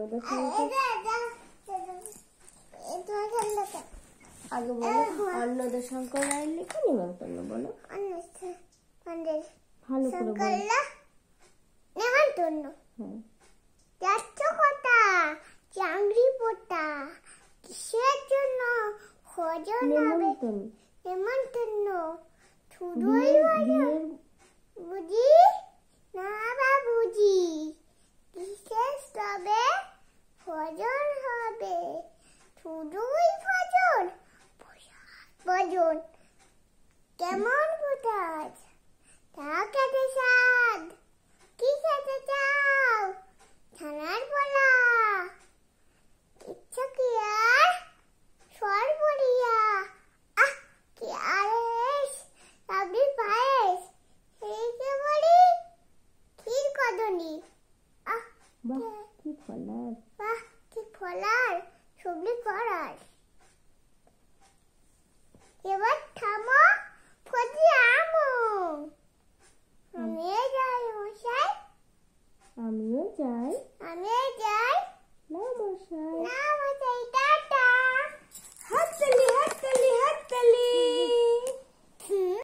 অন্নদার সঙ্গে আগে বলো অন্নদা শঙ্কর রায়ের লেখা নিমন্ত্রণ বলো ভালো করে বলো নিমন্ত্রণ যাচ্ছ কোথা চাংড়ি পোতা কিসের জন্য খোঁজো নিমন্ত্রণ শুধুই বুঝি না বাবুজি কিসের তবে ভজন হবে শুধুই ভজন ভজন কেমন কোথায় তা খেতে স্বাদ কি খেতে চাও ছানার পোলা ইচ্ছা কি আর সর পড়িয়া কি আরেস রাবড়ির পায়েস সেইকে বলি ক্ষীর কদলি বাহ কি ফলার